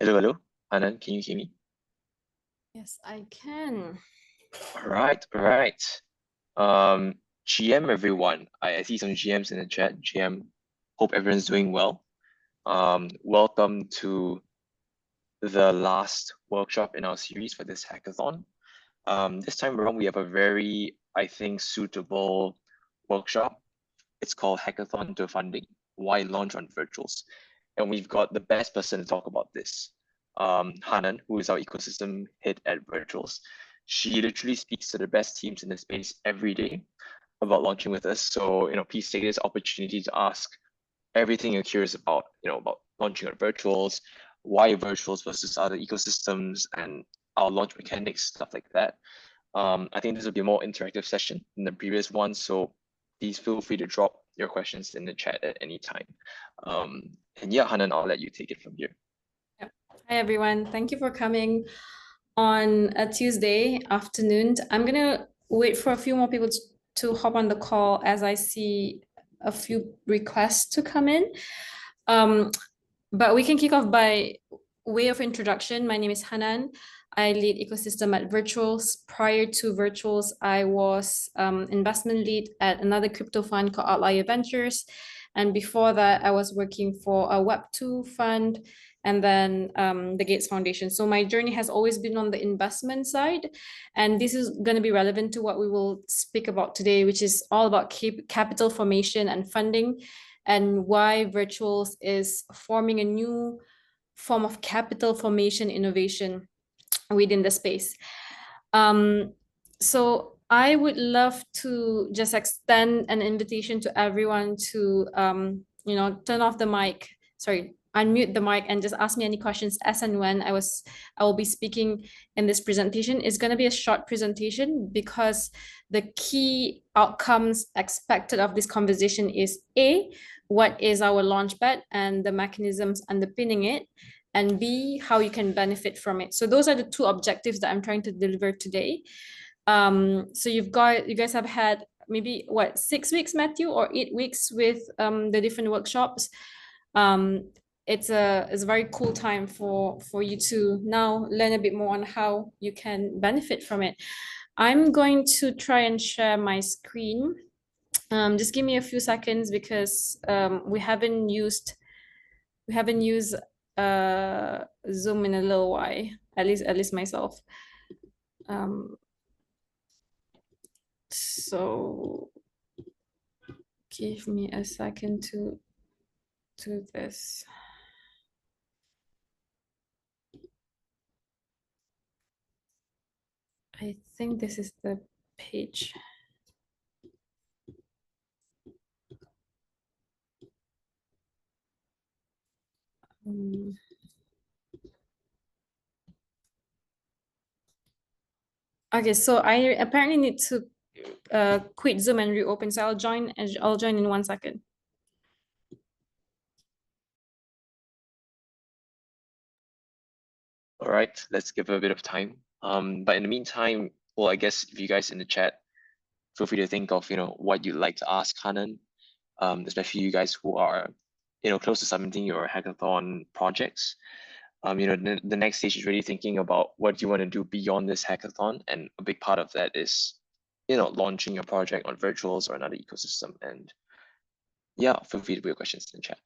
Hello, hello. Anand, can you hear me? Yes, I can. All right, all right. Um, GM everyone. I see some GMs in the chat. GM, hope everyone's doing well. Welcome to the last workshop in our series for this hackathon. This time around, we have a very, I think, suitable workshop. It's called Hackathon to Funding, Why Launch on Virtuals. And we've got the best person to talk about this, Hanan, who is our ecosystem head at Virtuals. She literally speaks to the best teams in the space every day about launching with us. So, please take this opportunity to ask everything you're curious about, about launching on Virtuals, why Virtuals versus other ecosystems, and our launch mechanics, stuff like that. I think this will be a more interactive session than the previous one, so please feel free to drop your questions in the chat at any time. And yeah, Hanan, I'll let you take it from here. Yep. Hi, everyone. Thank you for coming on a Tuesday afternoon. I'm going to wait for a few more people to hop on the call as I see a few requests to come in. But we can kick off by way of introduction. My name is Hanan. I lead ecosystem at Virtuals. Prior to Virtuals, I was investment lead at another crypto fund called Outlier Ventures. And before that, I was working for a Web2 fund and then the Gates Foundation. So my journey has always been on the investment side. And this is going to be relevant to what we will speak about today, which is all about capital formation and funding, and why Virtuals is forming a new form of capital formation innovation within the space. So I would love to just extend an invitation to everyone to, turn off the mic, unmute the mic and just ask me any questions as and when I will be speaking in this presentation. It's going to be a short presentation because the key outcomes expected of this conversation is A, what is our launchpad and the mechanisms underpinning it, and B, how you can benefit from it. So those are the two objectives that I'm trying to deliver today. So you guys have had maybe 6 weeks, Matthew, or 8 weeks with the different workshops. It's a very cool time for you to now learn a bit more on how you can benefit from it. I'm going to try and share my screen. Just give me a few seconds because we haven't used Zoom in a little while, at least myself. So give me a second to do this. I think this is the page. Okay, so I apparently need to quit Zoom and reopen. So I'll join in 1 second. All right, let's give it a bit of time. But in the meantime, well, I guess if you guys in the chat, feel free to think of, what you'd like to ask Hanan, especially you guys who are, close to submitting your hackathon projects. The next stage is really thinking about what you want to do beyond this hackathon. And a big part of that is, launching your project on Virtuals or another ecosystem. And yeah, feel free to put your questions in the chat.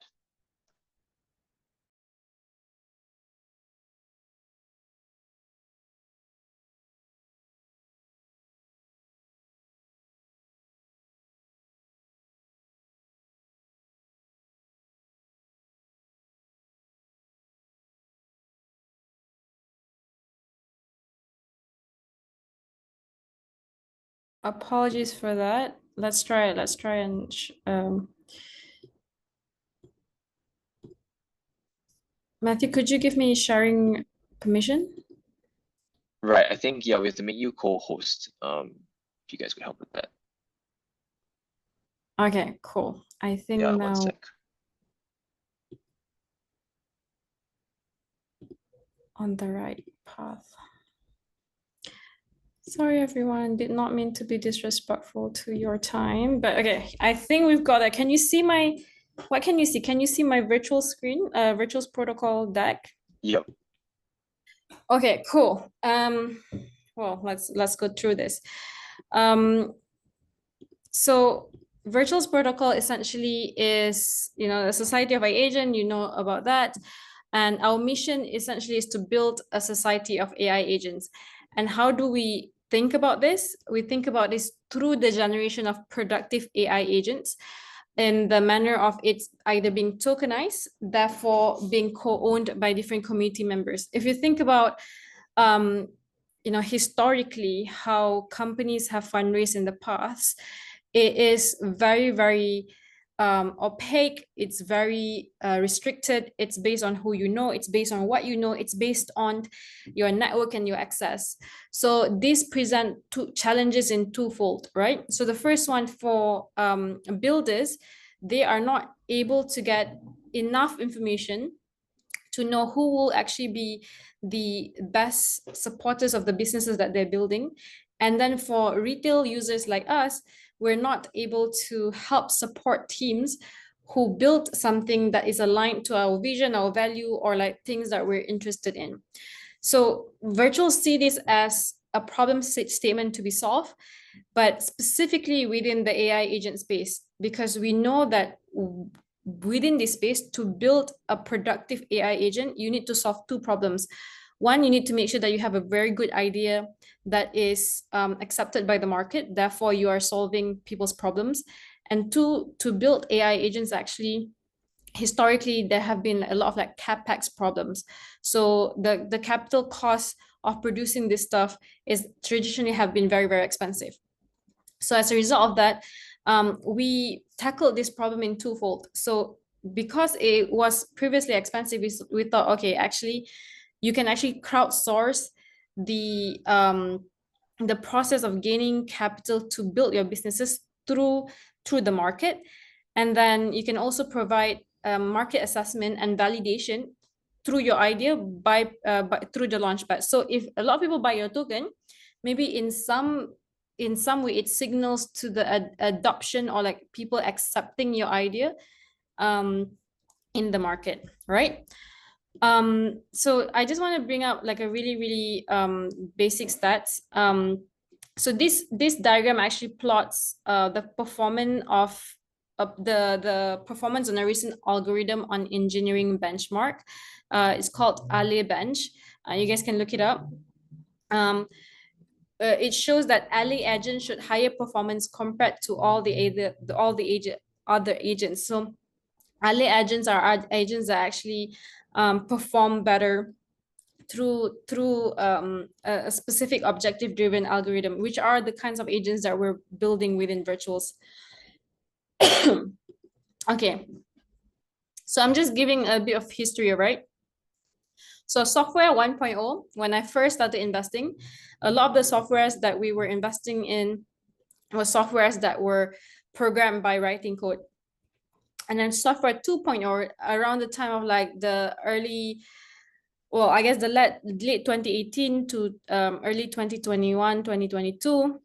Apologies for that. Let's try and Matthew, could you give me sharing permission? Right, I think, yeah, we have to make you co-host, if you guys could help with that. Okay, cool. I think Yeah, now 1 sec. on the right path. Sorry, everyone. Did not mean to be disrespectful to your time, but okay, I think we've got it. Can you see what can you see? Can you see my virtual screen, Virtuals protocol deck? Yep, Okay, cool. Well, let's go through this. So Virtuals protocol essentially is, a society of AI agent, you know about that. And our mission essentially is to build a society of AI agents. And how do we think about this? We think about this through the generation of productive AI agents in the manner of it's either being tokenized, therefore being co-owned by different community members. If you think about historically how companies have fundraised in the past, it is very, very opaque. It's very restricted. It's based on who you know. It's based on what you know. It's based on your network and your access. So these present two challenges in twofold, right? So the first one for builders, they are not able to get enough information to know who will actually be the best supporters of the businesses that they're building. And then for retail users like us, we're not able to help support teams who build something that is aligned to our vision, our value, or like things that we're interested in. So virtuals see this as a problem statement to be solved, but specifically within the AI agent space, because we know that within this space, to build a productive AI agent, you need to solve two problems. One, you need to make sure that you have a very good idea that is accepted by the market. Therefore, you are solving people's problems. And two, to build AI agents, actually, historically, there have been a lot of like CapEx problems. So the capital cost of producing this stuff is traditionally have been very, very expensive. So as a result of that, we tackled this problem in twofold. So because it was previously expensive, we thought, okay, actually, you can actually crowdsource the process of gaining capital to build your businesses through the market. And then you can also provide market assessment and validation through your idea by through the launchpad. So if a lot of people buy your token, maybe in some way it signals to the adoption or like people accepting your idea in the market, right? So I just want to bring up like a really, really basic stats. So this diagram actually plots the performance of the performance on a recent algorithm on engineering benchmark. It's called Ale Bench. You guys can look it up. It shows that Ale agents should higher performance compared to all the other agents. So Ale agents are agents that actually perform better through a specific objective driven algorithm, which are the kinds of agents that we're building within virtuals. Okay, so I'm just giving a bit of history, right? So software 1.0, when I first started investing, a lot of the softwares that we were investing in were softwares that were programmed by writing code. And then software 2.0, around the time of like the early, well, I guess the late 2018 to early 2021, 2022,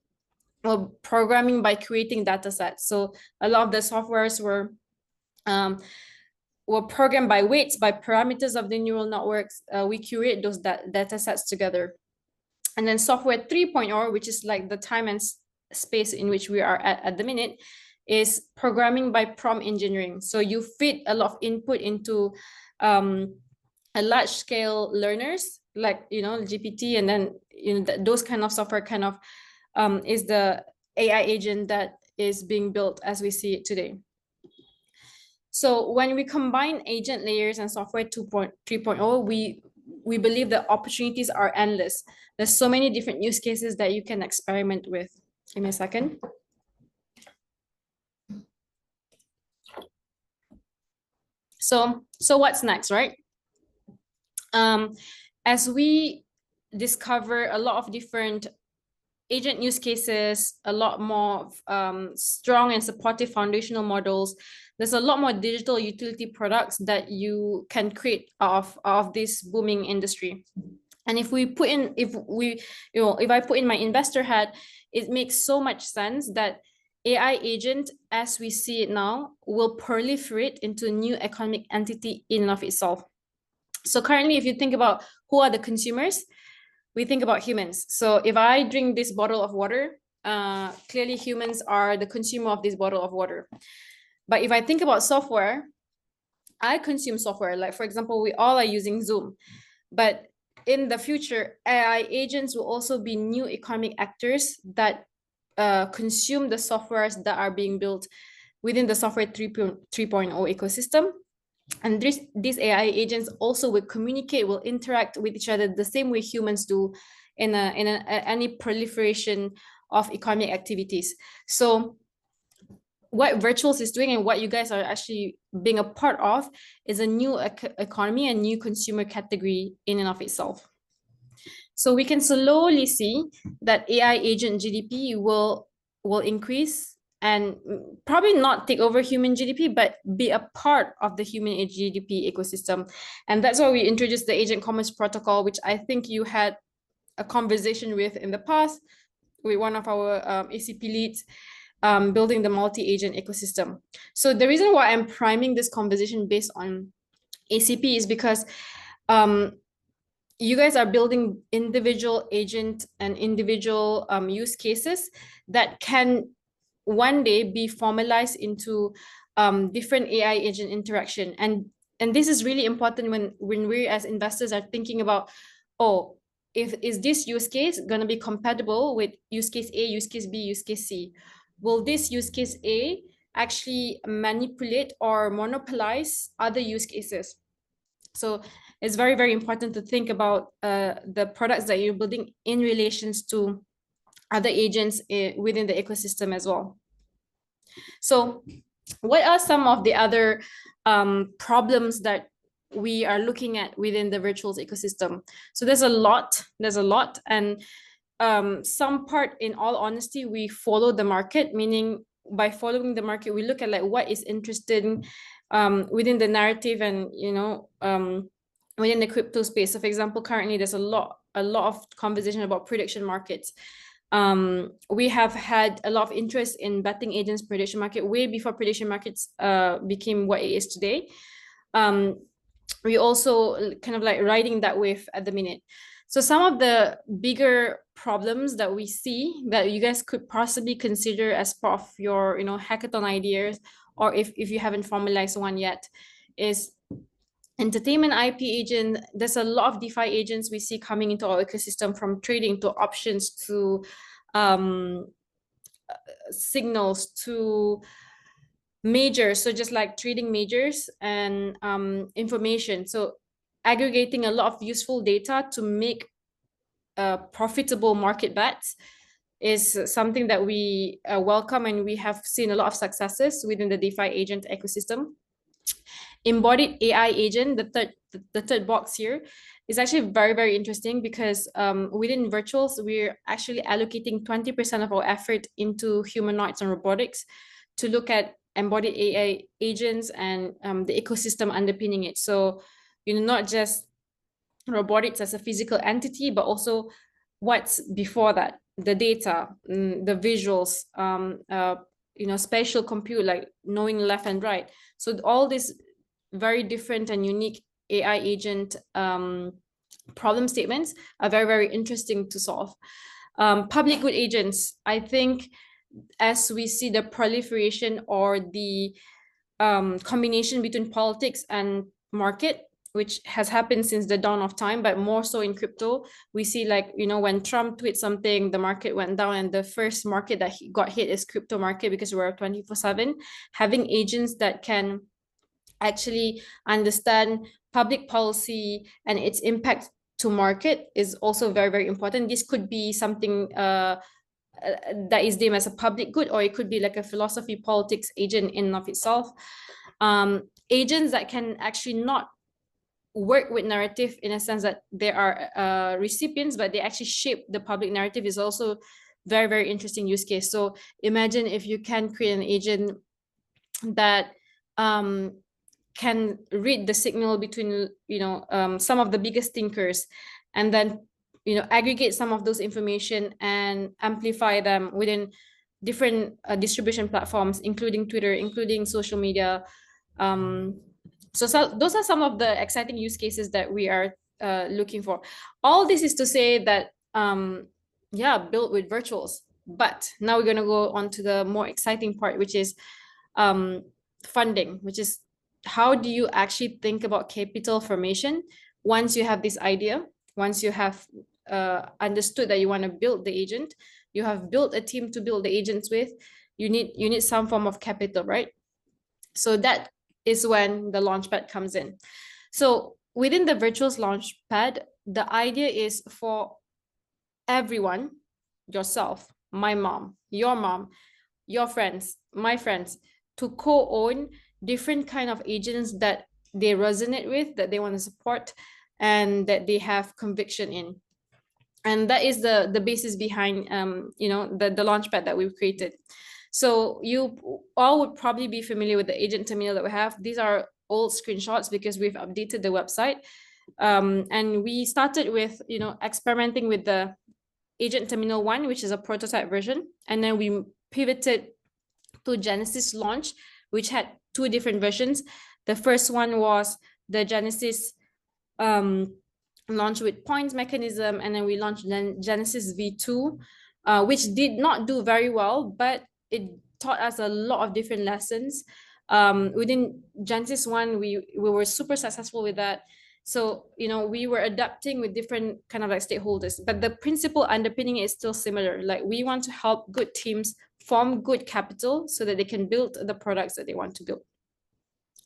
well, programming by creating data sets. So a lot of the softwares were programmed by weights, by parameters of the neural networks. We curate those data sets together. And then software 3.0, which is like the time and space in which we are at the minute, is programming by prompt engineering. So you feed a lot of input into a large scale learners like GPT, and then those kind of software kind of is the AI agent that is being built as we see it today. So when we combine agent layers and software 3.0, we believe the opportunities are endless. There's so many different use cases that you can experiment with. Give me a second. So what's next, right? As we discover a lot of different agent use cases, a lot more strong and supportive foundational models, there's a lot more digital utility products that you can create of this booming industry. And if I put in my investor hat, it makes so much sense that AI agent, as we see it now, will proliferate into a new economic entity in and of itself. So currently, if you think about who are the consumers, we think about humans. So if I drink this bottle of water, clearly humans are the consumer of this bottle of water. But if I think about software, I consume software. Like, for example, we all are using Zoom. But in the future, AI agents will also be new economic actors that consume the softwares that are being built within the software 3.0 ecosystem. And these AI agents also will communicate, will interact with each other the same way humans do in any proliferation of economic activities. So what virtuals is doing and what you guys are actually being a part of is a new economy, a new consumer category in and of itself. So we can slowly see that AI agent GDP will increase and probably not take over human GDP, but be a part of the human GDP ecosystem. And that's why we introduced the Agent Commerce Protocol, which I think you had a conversation with in the past with one of our ACP leads, building the multi-agent ecosystem. So the reason why I'm priming this conversation based on ACP is because you guys are building individual agent and individual use cases that can one day be formalized into different AI agent interaction. And this is really important when we as investors are thinking about, oh, is this use case going to be compatible with use case A, use case B, use case C? Will this use case A actually manipulate or monopolize other use cases? So it's very, very important to think about the products that you're building in relations to other agents within the ecosystem as well. So what are some of the other problems that we are looking at within the virtuals ecosystem? So there's a lot, and some part, in all honesty, we follow the market, meaning by following the market, we look at like what is interesting within the narrative and, within the crypto space. So for example, currently there's a lot of conversation about prediction markets. We have had a lot of interest in betting agents prediction market way before prediction markets became what it is today. We also kind of like riding that wave at the minute. So some of the bigger problems that we see that you guys could possibly consider as part of your, hackathon ideas, or if you haven't formalized one yet, is entertainment IP agent. There's a lot of DeFi agents we see coming into our ecosystem, from trading to options to signals to majors. So just like trading majors and information. So aggregating a lot of useful data to make profitable market bets is something that we welcome, and we have seen a lot of successes within the DeFi agent ecosystem. Embodied AI agent, the third box here, is actually very, very interesting because within virtuals, we're actually allocating 20% of our effort into humanoids and robotics to look at embodied AI agents and the ecosystem underpinning it. So, not just robotics as a physical entity, but also what's before that, the data, the visuals, spatial compute, like knowing left and right. So all these very different and unique AI agent problem statements are very, very interesting to solve. Public good agents, I think, as we see the proliferation or the combination between politics and market, which has happened since the dawn of time, but more so in crypto, we see like, when Trump tweets something, the market went down, and the first market that got hit is crypto market, because we're 24/7. Having agents that can actually understand public policy and its impact to market is also very, very important. This could be something that is deemed as a public good, or it could be like a philosophy politics agent in and of itself. Agents that can actually not work with narrative in a sense that they are recipients, but they actually shape the public narrative, is also very, very interesting use case. So imagine if you can create an agent that can read the signal between some of the biggest thinkers, and then aggregate some of those information and amplify them within different distribution platforms, including Twitter, including social media, So those are some of the exciting use cases that we are looking for. All this is to say that, yeah, build with virtuals. But now we're going to go on to the more exciting part, which is funding, which is how do you actually think about capital formation once you have this idea, once you have understood that you want to build the agent, you have built a team to build the agents with, you need some form of capital, right? So that is when the launchpad comes in. So within the virtuals launchpad, the idea is for everyone, yourself, my mom, your friends, my friends, to co-own different kind of agents that they resonate with, that they want to support, and that they have conviction in. And that is the basis behind the launchpad that we've created. So you all would probably be familiar with the agent terminal that we have. These are old screenshots because we've updated the website. And we started with experimenting with the agent terminal 1, which is a prototype version, and then we pivoted to Genesis launch, which had 2 different versions. The first one was the Genesis launch with points mechanism, and then we launched Genesis V2, which did not do very well, but it taught us a lot of different lessons. Within Genesis 1, we were super successful with that. So, we were adapting with different kind of like stakeholders, but the principle underpinning is still similar. Like, we want to help good teams form good capital so that they can build the products that they want to build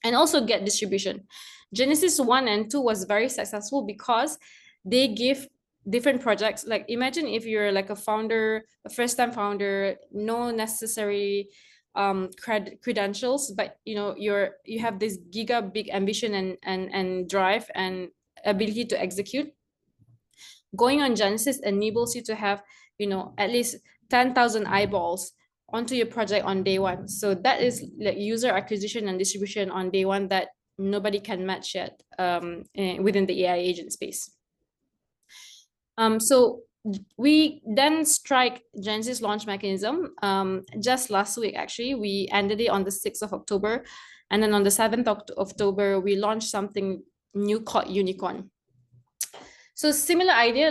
and also get distribution. Genesis 1 and 2 was very successful because they give different projects. Like, imagine if you're like a founder, a first-time founder, no necessary credentials, but you have this giga big ambition and drive and ability to execute. Going on Genesis enables you to have at least 10,000 eyeballs onto your project on day one. So that is like user acquisition and distribution on day one that nobody can match yet within the AI agent space. So we then strike Genesis launch mechanism. Just last week, actually, we ended it on the 6th of October. And then on the 7th of October, we launched something new called Unicorn. So similar idea,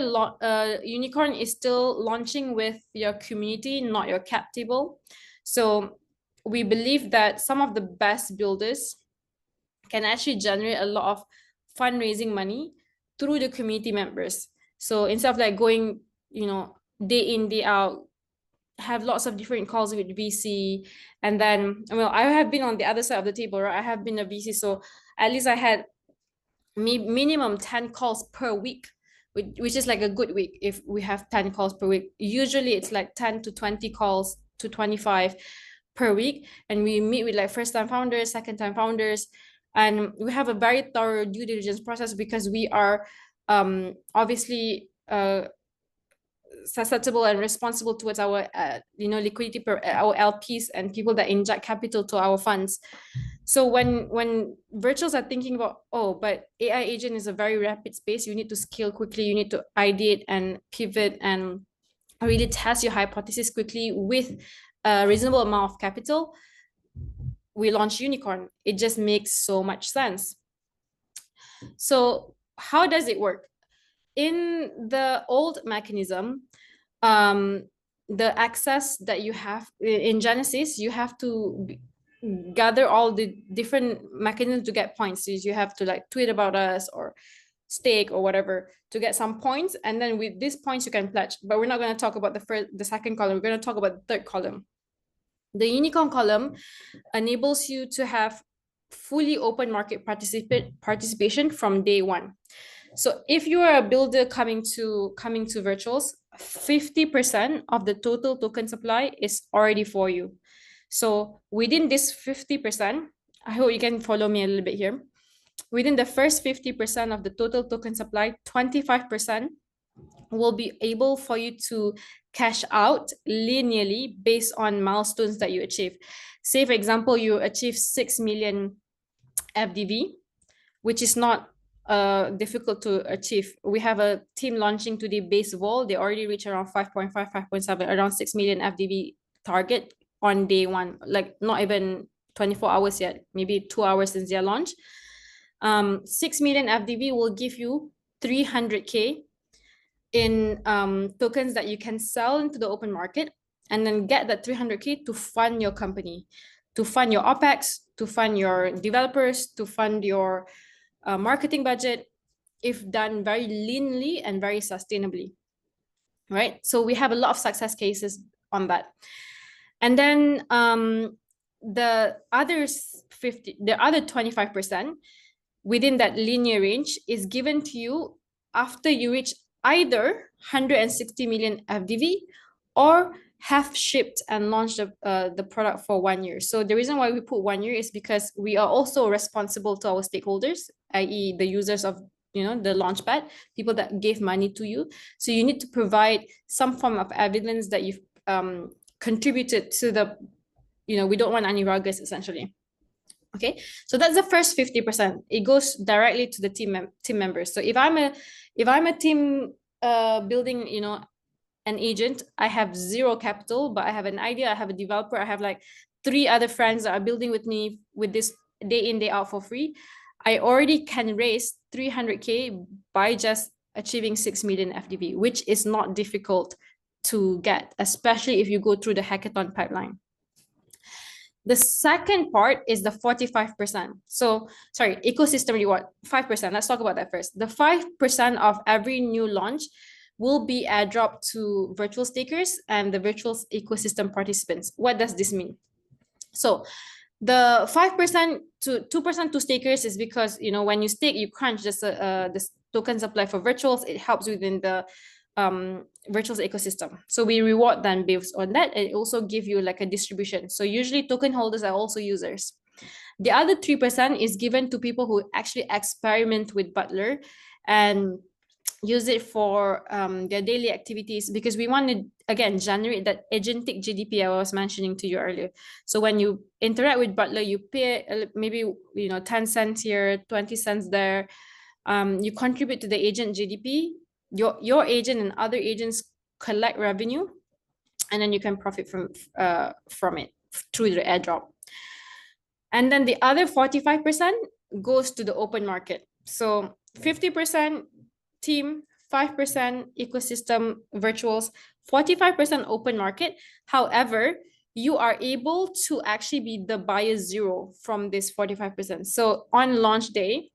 Unicorn is still launching with your community, not your cap table. So we believe that some of the best builders can actually generate a lot of fundraising money through the community members. So instead of like going, day in, day out, have lots of different calls with VC, and then, well, I have been on the other side of the table, right? I have been a VC, so at least I had minimum 10 calls per week, which is like a good week if we have 10 calls per week. Usually it's like 10 to 20 calls to 25 per week, and we meet with like first-time founders, second-time founders, and we have a very thorough due diligence process because we are obviously susceptible and responsible towards our liquidity our LPs and people that inject capital to our funds. So when virtuals are thinking about, oh, but AI agent is a very rapid space, you need to scale quickly, you need to ideate and pivot and really test your hypothesis quickly with a reasonable amount of capital, we launch Unicorn. It just makes so much sense. So how does it work? In the old mechanism, the access that you have in Genesis, you have to gather all the different mechanisms to get points. So you have to like tweet about us or stake or whatever to get some points, and then with these points you can pledge. But we're not going to talk about the second column. We're going to talk about the third column. The Unicorn column enables you to have fully open market participation from day one. So if you are a builder coming to virtuals, 50% of the total token supply is already for you. So within this 50%, I hope you can follow me a little bit here. Within the first 50% of the total token supply, 25% will be able for you to cash out linearly based on milestones that you achieve. Say, for example, you achieve 6 million FDV, which is not difficult to achieve. We have a team launching today base vol. They already reach around 5.5, 5.7, around 6 million FDV target on day one, like not even 24 hours yet, maybe 2 hours since their launch. 6 million FDV will give you 300K in tokens that you can sell into the open market, and then get that 300K to fund your company, to fund your OPEX, to fund your developers, to fund your marketing budget, if done very leanly and very sustainably, right? So we have a lot of success cases on that. And then the other 25% within that linear range is given to you after you reach either 160 million FDV or have shipped and launched the product for 1 year. So the reason why we put 1 year is because we are also responsible to our stakeholders, i.e. the users of the launchpad, people that gave money to you. So you need to provide some form of evidence that you've contributed to the, we don't want any ruggers essentially. Okay, so that's the first 50%. It goes directly to the team members. So if I'm a team building, an agent, I have zero capital, but I have an idea, I have a developer, I have like 3 other friends that are building with me with this day in, day out for free. I already can raise 300K by just achieving 6 million FDV, which is not difficult to get, especially if you go through the hackathon pipeline. The second part is the 45%. So, sorry, ecosystem reward, 5%. Let's talk about that first. The 5% of every new launch will be airdropped to virtual stakers and the virtual ecosystem participants. What does this mean? So, the 5% to 2% to stakers is because, when you stake, you crunch the token supply for virtuals. It helps within the virtual ecosystem. So we reward them based on that. It also give you like a distribution. So usually token holders are also users. The other 3% is given to people who actually experiment with Butler and use it for their daily activities, because we want to, again, generate that agentic GDP I was mentioning to you earlier. So when you interact with Butler, you pay maybe 10 cents here, 20 cents there. You contribute to the agent GDP. Your agent and other agents collect revenue, and then you can profit from it through the airdrop. And then the other 45% goes to the open market. So 50% team, 5% ecosystem virtuals, 45% open market. However, you are able to actually be the buyer zero from this 45%. So on launch day,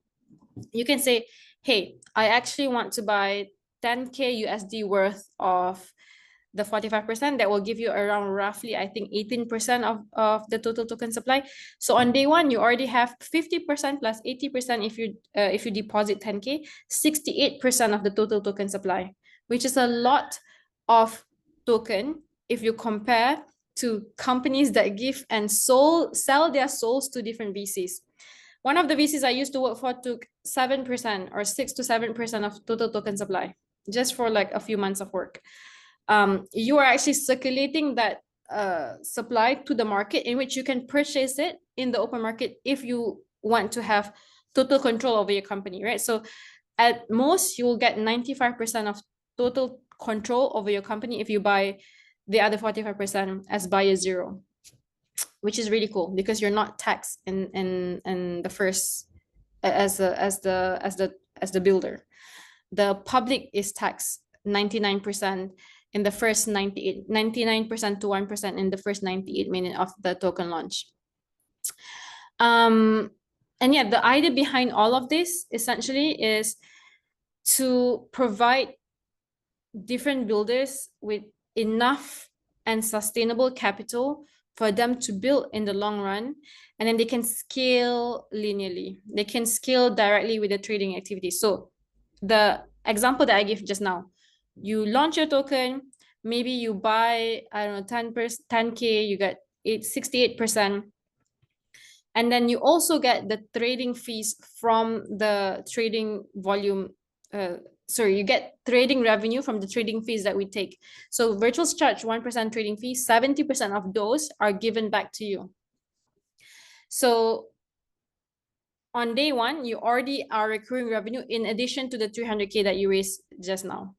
you can say, hey, I actually want to buy 10K USD worth of the 45%. That will give you around roughly, I think, 18% of the total token supply. So on day one, you already have 50% plus 80% if you deposit 10K, 68% of the total token supply, which is a lot of token if you compare to companies that give and sell their souls to different VCs. One of the VCs I used to work for took 7% or 6 to 7% of total token supply just for like a few months of work. You are actually circulating that supply to the market, in which you can purchase it in the open market if you want to have total control over your company, right? So at most, you will get 95% of total control over your company if you buy the other 45% as buyer zero, which is really cool because you're not taxed in the first as the builder. The public is taxed 99% in the first 99% to 1% in the first 98 minutes of the token launch. And yeah, the idea behind all of this essentially is to provide different builders with enough and sustainable capital for them to build in the long run, and then they can scale linearly. They can scale directly with the trading activity. So the example that I gave just now, you launch your token, maybe you buy, I don't know, 10K, you get 68%. And then you also get the trading fees from the trading volume. You get trading revenue from the trading fees that we take. So virtuals charge 1% trading fee, 70% of those are given back to you. So on day one, you already are recurring revenue in addition to the 300K that you raised just now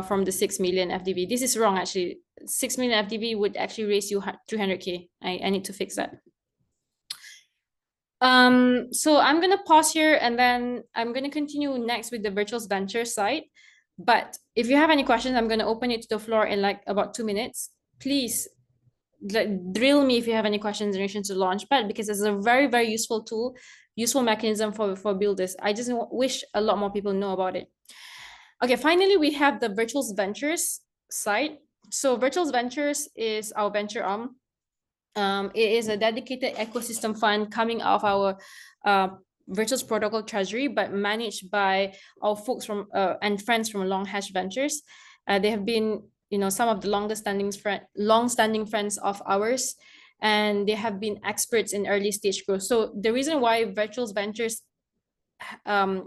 from the 6 million FDV. This is wrong, actually. 6 million FDV would actually raise you 300K. I need to fix that. So I'm gonna pause here and then I'm gonna continue next with the virtual venture side. But if you have any questions, I'm gonna open it to the floor in like about 2 minutes. Please drill me if you have any questions in relation to Launchpad, because it's a very, very useful tool, useful mechanism for builders. I just wish a lot more people know about it. Okay, finally, we have the Virtual Ventures site. So Virtual Ventures is our venture arm. It is a dedicated ecosystem fund coming out of our Virtuals Protocol Treasury, but managed by our folks from and friends from Long Hash Ventures. They have been, some of the long-standing friends of ours, and they have been experts in early stage growth. So the reason why Virtuals Ventures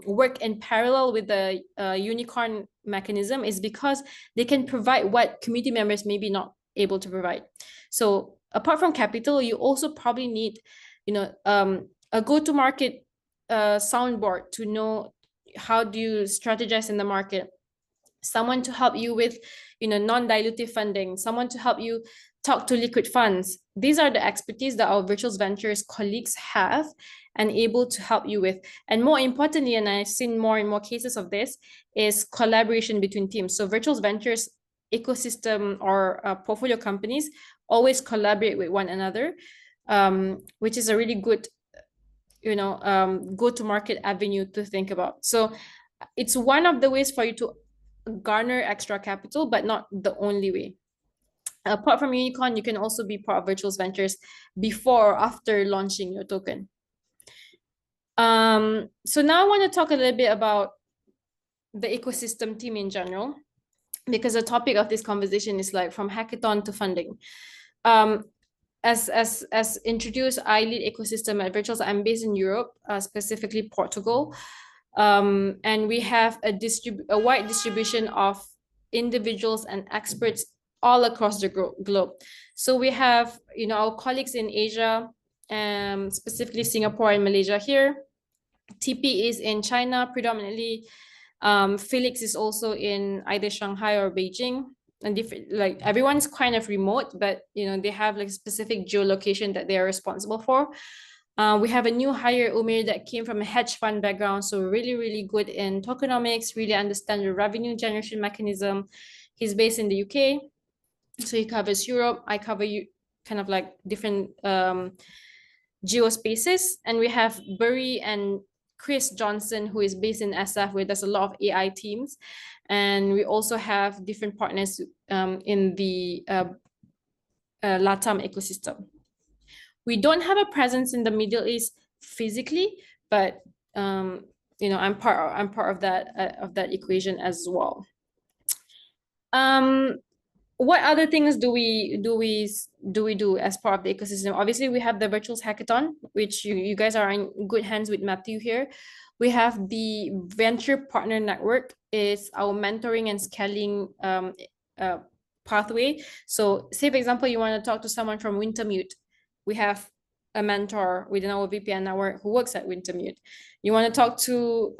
work in parallel with the unicorn mechanism is because they can provide what community members may be not able to provide. So apart from capital, you also probably need, a go-to-market soundboard to know how do you strategize in the market, someone to help you with, non-dilutive funding, someone to help you talk to liquid funds. These are the expertise that our virtual ventures colleagues have and able to help you with. And more importantly, and I've seen more and more cases of this, is collaboration between teams. So virtual ventures ecosystem or portfolio companies always collaborate with one another, which is a really good, go-to-market avenue to think about. So it's one of the ways for you to garner extra capital, but not the only way. Apart from Unicorn, you can also be part of Virtual Ventures before or after launching your token. So now I want to talk a little bit about the ecosystem team in general, because the topic of this conversation is like from hackathon to funding. As introduced, I lead ecosystem at Virtuals. I'm based in Europe, specifically Portugal. And we have a wide distribution of individuals and experts all across the globe. So we have, our colleagues in Asia, specifically Singapore and Malaysia here. TP is in China predominantly. Felix is also in either Shanghai or Beijing. And like everyone's kind of remote, but they have like specific geolocation that they are responsible for. We have a new hire, Umir, that came from a hedge fund background, so really, really good in tokenomics, really understand the revenue generation mechanism. He's based in the UK, so he covers Europe. I cover kind of like different geospaces. And we have Burry and Chris Johnson, who is based in SF, where there's a lot of AI teams. And we also have different partners in the LATAM ecosystem. We don't have a presence in the Middle East physically, but I'm part of that equation as well. What other things do we do as part of the ecosystem? Obviously, we have the Virtuals Hackathon, which you guys are in good hands with Matthew here. We have the Venture Partner Network. It's our mentoring and scaling pathway. So say, for example, you want to talk to someone from Wintermute. We have a mentor within our VPN network who works at Wintermute. You want to talk to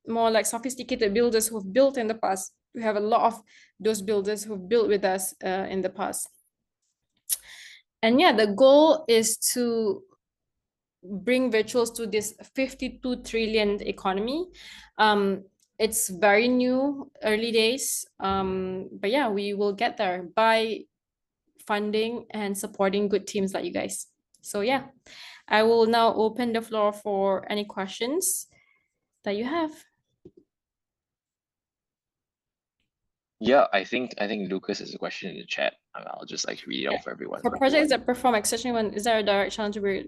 more like sophisticated builders who've built in the past. We have a lot of those builders who've built with us in the past. And yeah, the goal is to bring virtuals to this 52 trillion economy. It's very new, early days, but yeah, we will get there by funding and supporting good teams like you guys. So yeah, I will now open the floor for any questions that you have. Yeah, I think Lucas has a question in the chat. I'll just like read it out for everyone. For projects that perform exceptionally well, is there a direct challenge to be?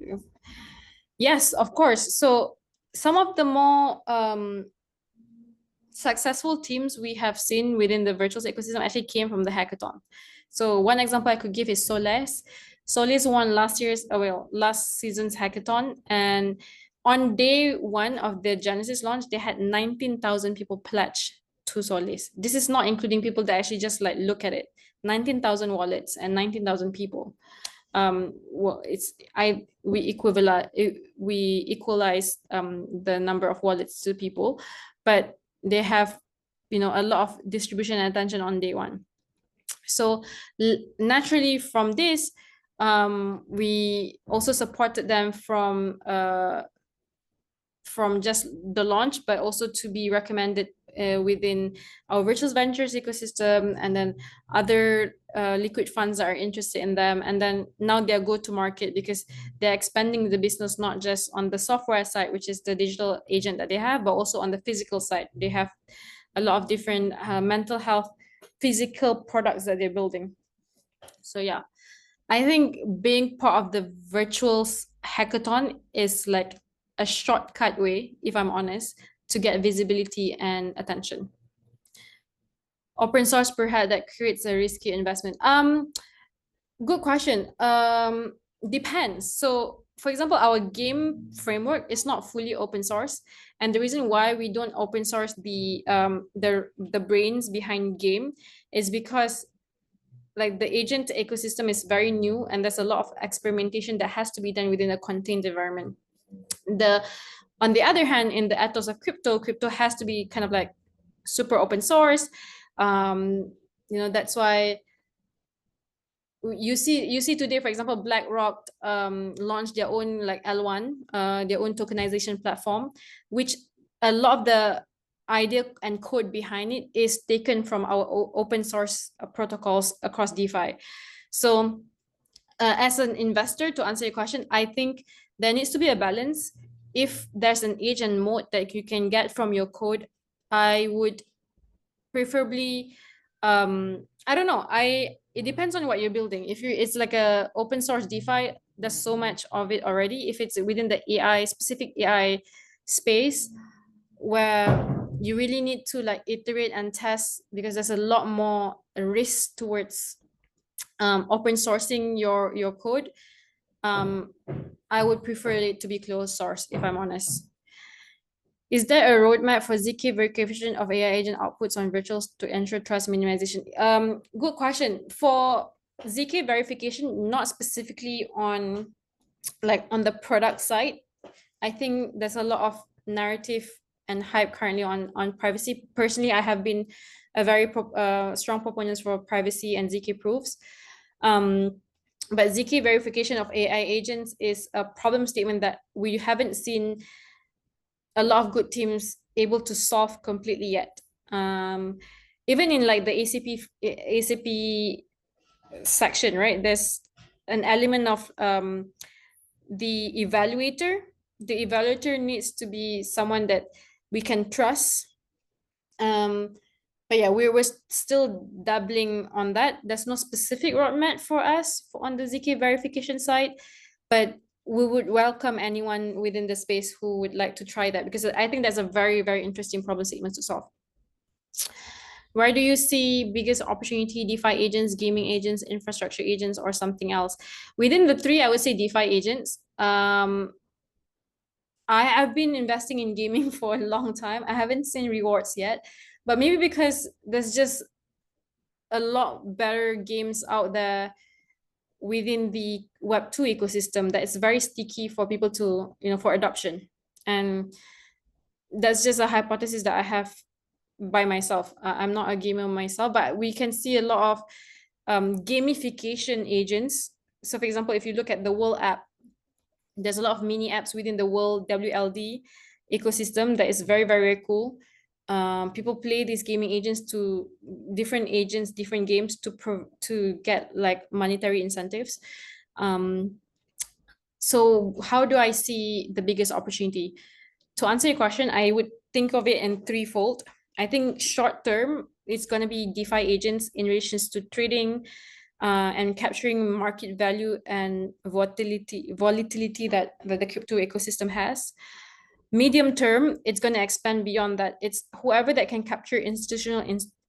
Yes, of course. So some of the more successful teams we have seen within the virtual ecosystem actually came from the hackathon. So one example I could give is Soles. Soles won last season's hackathon, and on day one of the Genesis launch, they had 19,000 people pledge to Soles. This is not including people that actually just like look at it. 19,000 wallets and 19,000 people. We equalize the number of wallets to people, but they have a lot of distribution and attention on day one. So naturally from this, We also supported them from just the launch, but also to be recommended within our virtual ventures ecosystem, and then other liquid funds that are interested in them. And then now they're go to market because they're expanding the business, not just on the software side, which is the digital agent that they have, but also on the physical side. They have a lot of different mental health physical products that they're building. So yeah, I think being part of the virtual hackathon is like a shortcut way, if I'm honest, to get visibility and attention. Open source per head that creates a risky investment. Good question. Depends. So, for example, our game framework is not fully open source, and the reason why we don't open source the brains behind game is because like the agent ecosystem is very new and there's a lot of experimentation that has to be done within a contained environment. On the other hand, in the ethos of crypto has to be kind of like super open source. That's why you see today, for example, BlackRock launched their own like L1, their own tokenization platform, which a lot of the idea and code behind it is taken from our open source protocols across DeFi. So as an investor, to answer your question, I think there needs to be a balance. If there's an agent mode that you can get from your code, I would preferably I don't know, it depends on what you're building. If it's like a open source DeFi, there's so much of it already. If it's within the specific AI space where you really need to like iterate and test, because there's a lot more risk towards open sourcing your code, I would prefer it to be closed source, if I'm honest. Is there a roadmap for ZK verification of AI agent outputs on virtuals to ensure trust minimization? Good question. For ZK verification, not specifically on the product side, I think there's a lot of narrative and hype currently on privacy. Personally, I have been a very strong proponent for privacy and ZK proofs. But ZK verification of AI agents is a problem statement that we haven't seen a lot of good teams able to solve completely yet. Even in like the ACP section, right? There's an element of the evaluator. The evaluator needs to be someone that we can trust. But yeah, we're still dabbling on that. There's no specific roadmap for us on the ZK verification side, but we would welcome anyone within the space who would like to try that, because I think that's a very, very interesting problem statement to solve. Where do you see biggest opportunity? DeFi agents, gaming agents, infrastructure agents, or something else? Within the three, I would say DeFi agents. I've been investing in gaming for a long time. I haven't seen rewards yet, but maybe because there's just a lot better games out there within the Web2 ecosystem that is very sticky for people to, for adoption. And that's just a hypothesis that I have by myself. I'm not a gamer myself, but we can see a lot of gamification agents. So for example, if you look at the World app, there's a lot of mini apps within the World WLD ecosystem that is very, very, very cool. People play these gaming agents, different games to get like monetary incentives. So how do I see the biggest opportunity? To answer your question, I would think of it in threefold. I think short term, it's going to be DeFi agents in relation to trading and capturing market value and volatility that the crypto ecosystem has. Medium term, it's going to expand beyond that. It's whoever that can capture institutional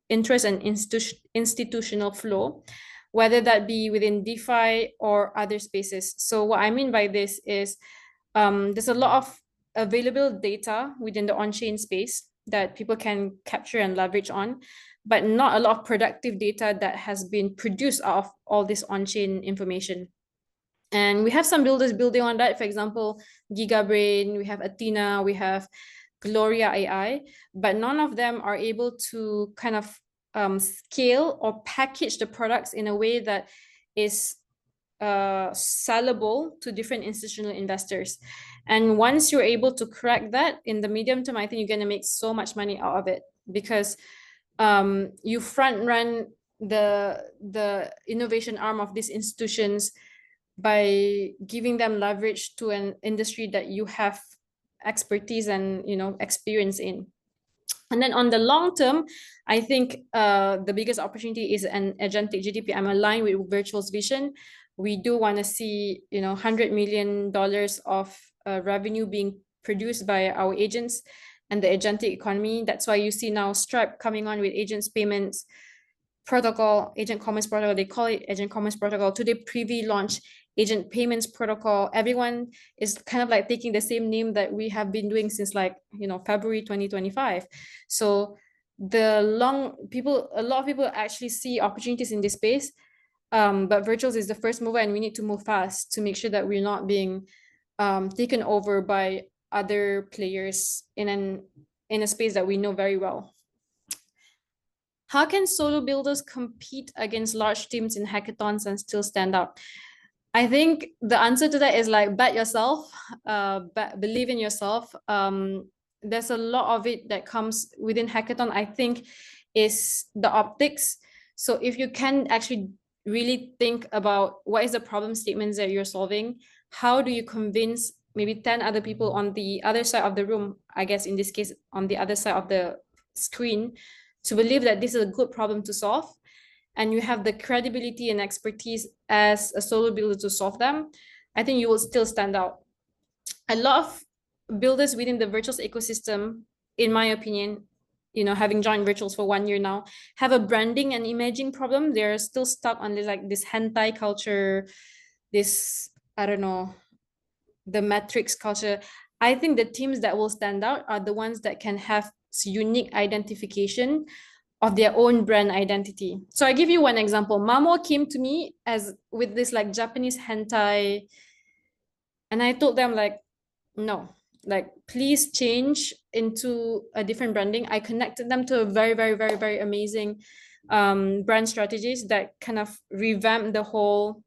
interest and institutional flow, whether that be within DeFi or other spaces. So what I mean by this is there's a lot of available data within the on-chain space that people can capture and leverage on, but not a lot of productive data that has been produced out of all this on-chain information. And we have some builders building on that. For example, GigaBrain, we have Athena, we have Gloria AI, but none of them are able to kind of scale or package the products in a way that is sellable to different institutional investors. And once you're able to crack that in the medium term, I think you're going to make so much money out of it, because you front run the innovation arm of these institutions by giving them leverage to an industry that you have expertise and experience in. And then on the long term, I think the biggest opportunity is an agentic GDP. I'm aligned with Virtual's vision. We do want to see, $100 million of revenue being produced by our agents and the agentic economy. That's why you see now Stripe coming on with agents payments protocol, agent commerce protocol. They call it agent commerce protocol. Today, Privy launched agent payments protocol. Everyone is kind of like taking the same name that we have been doing since February 2025. So a lot of people actually see opportunities in this space. But Virtuals is the first mover, and we need to move fast to make sure that we're not being taken over by other players in a space that we know very well. How can solo builders compete against large teams in hackathons and still stand out? I think the answer to that is bet yourself, believe in yourself. There's a lot of it that comes within hackathon, I think, is the optics. So if you can actually really think about what is the problem statements that you're solving, how do you convince maybe 10 other people on the other side of the room, I guess in this case, on the other side of the screen, to believe that this is a good problem to solve, and you have the credibility and expertise as a solo builder to solve them, I think you will still stand out. A lot of builders within the Virtuals ecosystem, in my opinion, having joined Virtuals for 1 year now, have a branding and imaging problem. They're still stuck on this hentai culture, this, I don't know, the metrics culture. I think the teams that will stand out are the ones that can have unique identification of their own brand identity. So I give you one example. Mamo came to me as with this Japanese hentai, and I told them no, please change into a different branding. I connected them to a very, very, very, very amazing brand strategies that kind of revamp the whole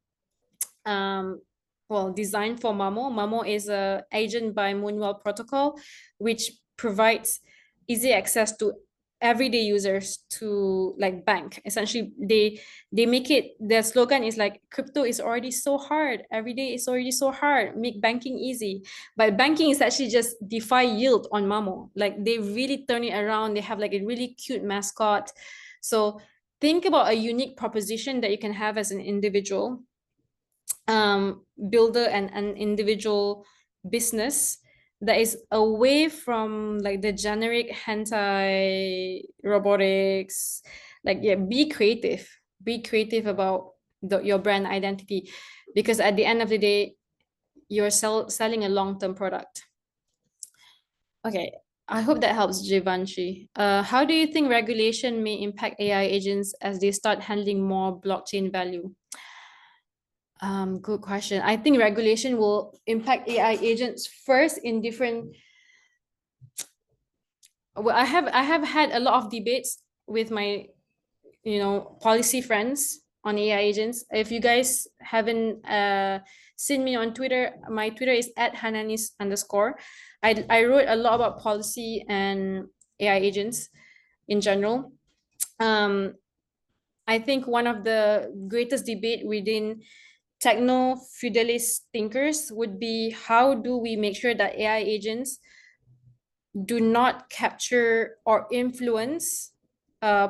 design for Mamo. Mamo is a agent by Moonwell protocol, which provides easy access to everyday users to bank. Essentially, they make it, their slogan is crypto is already so hard, every day is already so hard, make banking easy. But banking is actually just DeFi yield on Mamo. They really turn it around. They have a really cute mascot. So think about a unique proposition that you can have as an individual builder and an individual business that is away from the generic hentai robotics. Be creative about your brand identity, because at the end of the day, you're selling a long-term product. Okay, I hope that helps, Jivanshi. How do you think regulation may impact AI agents as they start handling more blockchain value? Good question. I think regulation will impact AI agents first in different. Well, I have had a lot of debates with my, policy friends on AI agents. If you guys haven't seen me on Twitter, my Twitter is @hananis_. I wrote a lot about policy and AI agents in general. I think one of the greatest debate within techno-feudalist thinkers would be, how do we make sure that AI agents do not capture or influence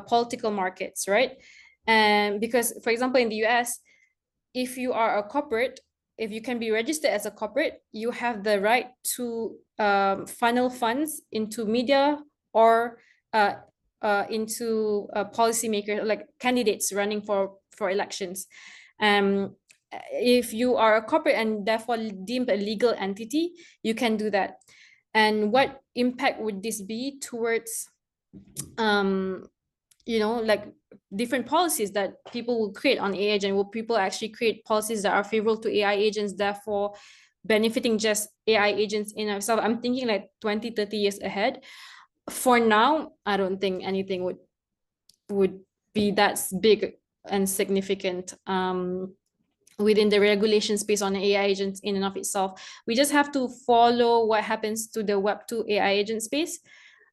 political markets, right? And because, for example, in the US, if you are a corporate, if you can be registered as a corporate, you have the right to funnel funds into media or into policymakers, like candidates running for elections. If you are a corporate and therefore deemed a legal entity, you can do that. And what impact would this be towards different policies that people will create on AI agent? Will people actually create policies that are favorable to AI agents, therefore benefiting just AI agents in itself? I'm thinking 20, 30 years ahead. For now, I don't think anything would be that big and significant. within the regulations based on AI agents in and of itself. We just have to follow what happens to the Web2 AI agent space.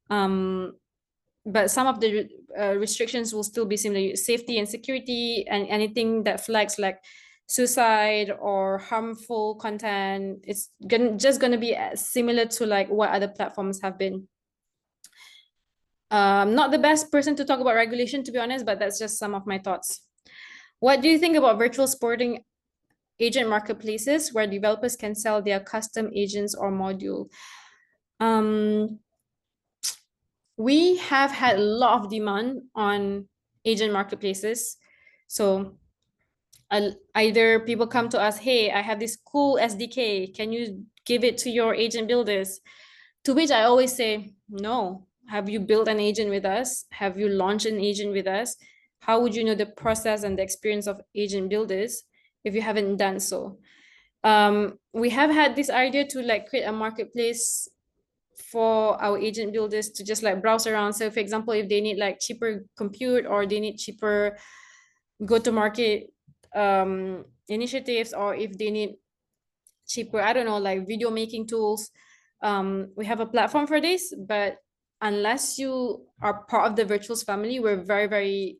But some of the restrictions will still be similar. Safety and security, and anything that flags like suicide or harmful content, it's just gonna be similar to like what other platforms have been. Not the best person to talk about regulation, to be honest, but that's just some of my thoughts. What do you think about virtual sporting agent marketplaces where developers can sell their custom agents or module? We have had a lot of demand on agent marketplaces. So either people come to us, hey, I have this cool SDK, can you give it to your agent builders? To which I always say, no. Have you built an agent with us? Have you launched an agent with us? How would you know the process and the experience of agent builders if you haven't done so? We have had this idea to like create a marketplace for our agent builders to just like browse around. So for example, if they need like cheaper compute or they need cheaper go-to-market initiatives, or if they need cheaper, I don't know, like video making tools, we have a platform for this. But unless you are part of the virtuals family, we're very, very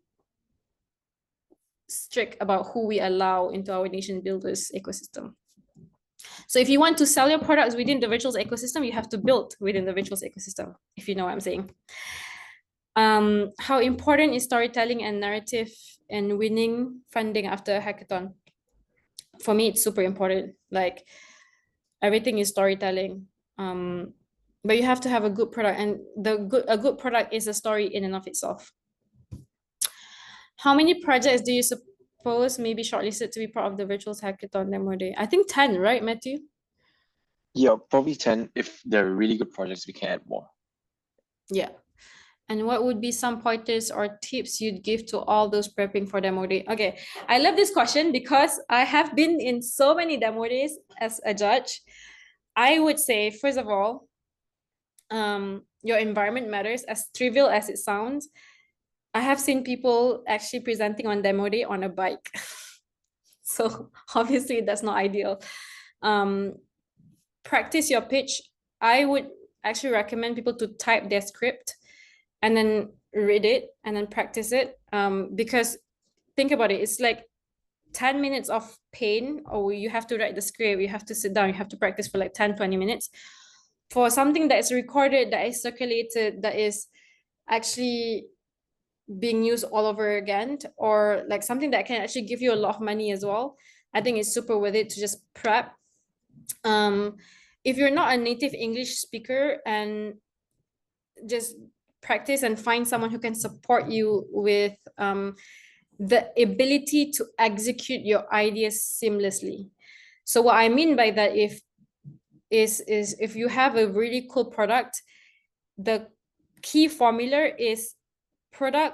strict about who we allow into our nation builders ecosystem. So if you want to sell your products within the virtuals ecosystem, you have to build within the virtuals ecosystem, if you know what I'm saying. How important is storytelling and narrative in winning funding after a hackathon? For me, it's super important. Like everything is storytelling. But you have to have a good product, and a good product is a story in and of itself. How many projects do you suppose may be shortlisted to be part of the virtuals hackathon demo day? I think 10, right, Matthew? Yeah, probably 10. If they're really good projects, we can add more. Yeah. And what would be some pointers or tips you'd give to all those prepping for demo day? Okay, I love this question because I have been in so many demo days as a judge. I would say, first of all, your environment matters, as trivial as it sounds. I have seen people actually presenting on demo day on a bike. So obviously that's not ideal. Practice your pitch. I would actually recommend people to type their script and then read it and then practice it. Because think about it, it's like 10 minutes of pain, or you have to write the script, you have to sit down, you have to practice for like 10, 20 minutes for something that is recorded, that is circulated, that is actually being used all over again, or like something that can actually give you a lot of money as well. I think it's super worth it to just prep. If you're not a native English speaker, and just practice and find someone who can support you with the ability to execute your ideas seamlessly. So what I mean by that is if you have a really cool product, the key formula is problem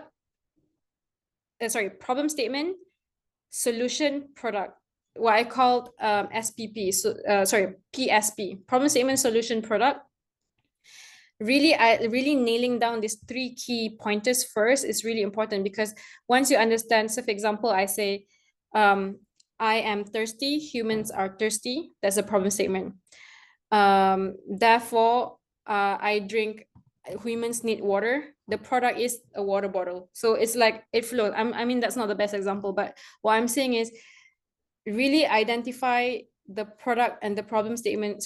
statement, solution, product. What I called SPP. So PSP, problem statement, solution, product. Really nailing down these 3 key pointers first is really important, because once you understand, so for example, I say, I am thirsty, humans are thirsty. That's a problem statement. Therefore, I drink, humans need water. The product is a water bottle. So it's like it flows. I mean, that's not the best example, but what I'm saying is really identify the product and the problem statement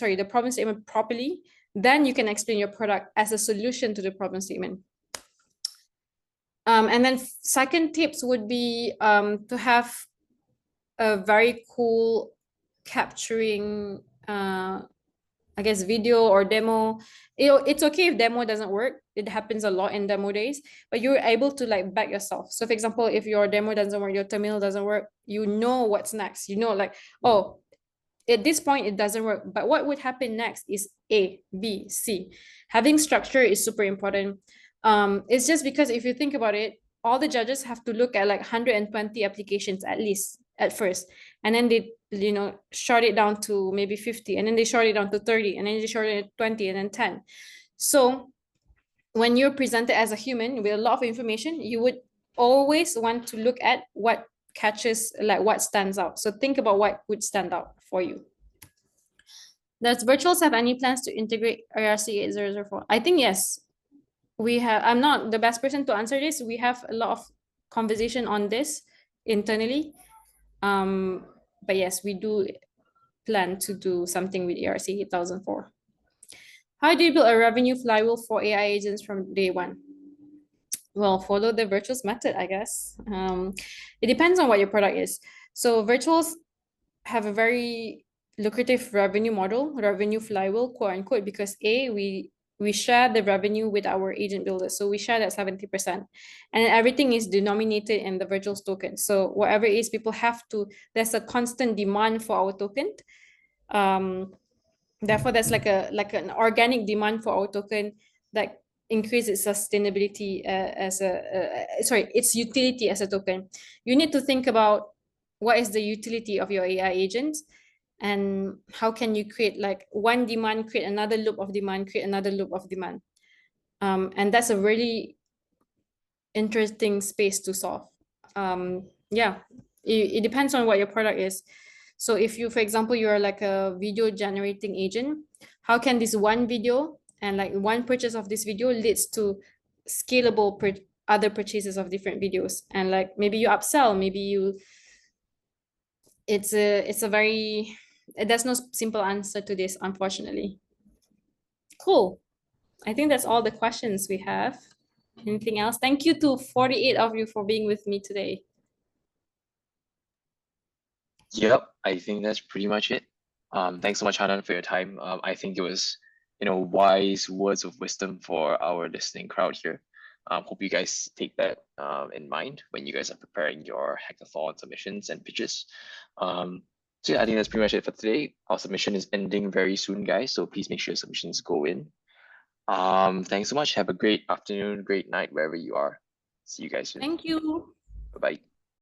properly. Then you can explain your product as a solution to the problem statement. And then second tips would be to have a very cool capturing I guess video or demo. It's okay if demo doesn't work. It happens a lot in demo days, but you're able to like back yourself. So for example, if your demo doesn't work, your terminal doesn't work, you know what's next. You know, like, oh, at this point it doesn't work, but what would happen next is A, B, C. Having structure is super important. It's just because if you think about it, all the judges have to look at like 120 applications at least at first, and then they short it down to maybe 50, and then they short it down to 30, and then they short it to 20, and then 10. So when you're presented as a human with a lot of information, you would always want to look at what catches like what stands out. So think about what would stand out for you. Does Virtuals have any plans to integrate ARC 8004? I think yes. We have, I'm not the best person to answer this. We have a lot of conversation on this internally. But yes, we do plan to do something with ARC 8004. How do you build a revenue flywheel for AI agents from day one? Well, follow the virtuals method, I guess. It depends on what your product is. So virtuals have a very lucrative revenue model, revenue flywheel, quote unquote, because we share the revenue with our agent builders. So we share that 70%. And everything is denominated in the virtuals token. So whatever it is, people have to, there's a constant demand for our token. Therefore, there's like an organic demand for our token that increase its sustainability its utility as a token. You need to think about what is the utility of your AI agent and how can you create like one demand, create another loop of demand, create another loop of demand. And that's a really interesting space to solve. Yeah, it depends on what your product is. So if you, for example, you're like a video generating agent, how can this one video and like one purchase of this video leads to scalable other purchases of different videos, and like maybe you upsell, maybe you, it's a very, there's no simple answer to this, unfortunately. Cool. I think that's all the questions we have. Anything else? Thank you to 48 of you for being with me today. Yep, I think that's pretty much it. Thanks so much, Hanan, for your time. I think it was, wise words of wisdom for our listening crowd here. Hope you guys take that in mind when you guys are preparing your hackathon submissions and pitches. So yeah, I think that's pretty much it for today. Our submission is ending very soon, guys, so please make sure submissions go in. Thanks so much. Have a great afternoon, great night, wherever you are. See you guys soon. Thank you. Bye-bye.